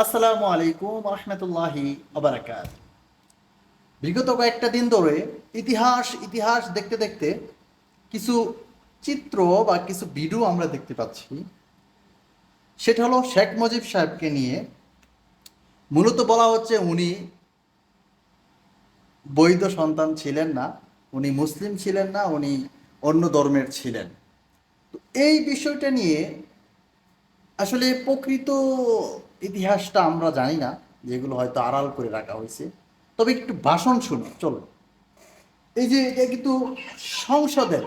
আসসালামু আলাইকুম রহমতুল্লাহি আবরাকাত। বিগত কয়েকটা দিন ধরে ইতিহাস ইতিহাস দেখতে দেখতে কিছু চিত্র বা কিছু ভিডিও আমরা দেখতে পাচ্ছি। সেটা হলো শেখ মুজিব সাহেবকে নিয়ে। মূলত বলা হচ্ছে উনি বৈধ সন্তান ছিলেন না, উনি মুসলিম ছিলেন না, উনি অন্য ধর্মের ছিলেন। তো এই বিষয়টা নিয়ে আসলে প্রকৃত ইতিহাসটা আমরা জানি না, যেগুলো হয়তো আড়াল করে রাখা হয়েছে। তবে একটু ভাষণ শুনি চলো। এই যে এটা কিন্তু সংসদের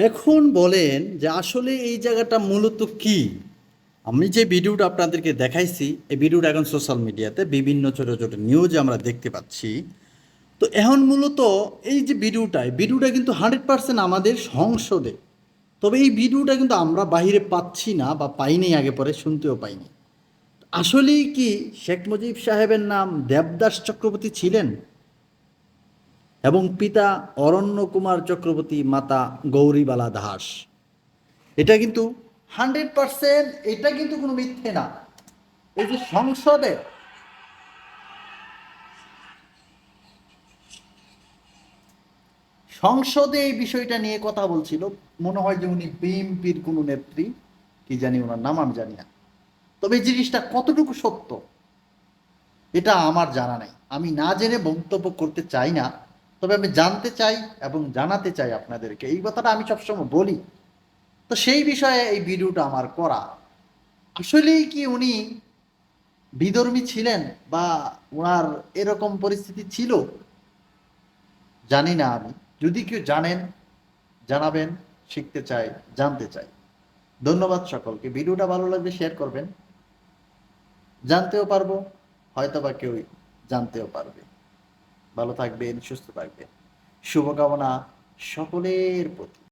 এখন বলেন যে আসলে এই জায়গাটা মূলত কি। আমি যে ভিডিওটা আপনাদেরকে দেখাইছি, এই ভিডিওটা এখন সোশ্যাল মিডিয়াতে বিভিন্ন ছোট ছোট নিউজে আমরা দেখতে পাচ্ছি। তো এখন মূলত এই যে ভিডিওটা কিন্তু 100% আমাদের সংসদে। তবে এই ভিডিওটা কিন্তু আমরা বাইরে পাচ্ছি না বা পাইনি, আগে পরে শুনতেও পাইনি। আসলেই কি শেখ মুজিব সাহেবের নাম দেবদাস চক্রবর্তী ছিলেন এবং পিতা অরণ্য কুমার চক্রবর্তী, মাতা গৌরীবালা দাস? এটা কিন্তু 100%, এটা কিন্তু কোনো মিথ্যে না। এই যে সংসদে এই বিষয়টা নিয়ে কথা বলছিল, মনে হয় যে উনি বিএনপির কোনো নেত্রী, কি জানি ওনার নাম আমি জানি না। তবে এই জিনিসটা কতটুকু সত্য এটা আমার জানা নাই, আমি না জেনে মন্তব্য করতে চাই না। তবে আমি জানতে চাই এবং জানাতে চাই আপনাদেরকে, এই কথাটা আমি সবসময় বলি। তো সেই বিষয়ে এই ভিডিওটা আমার করা। আসলেই কি উনি বিধর্মী ছিলেন বা ওনার এরকম পরিস্থিতি ছিল, জানি না আমি। যদি কেউ জানেন জানাবেন, শিখতে চাই, জানতে চাই। ধন্যবাদ সকলকে। ভিডিওটা ভালো লাগলে শেয়ার করবেন, জানতেও পারবো, হয়তো বা কেউ জানতেও পারবে। ভালো থাকবেন, সুস্থ থাকবেন, শুভকামনা সকলের প্রতি।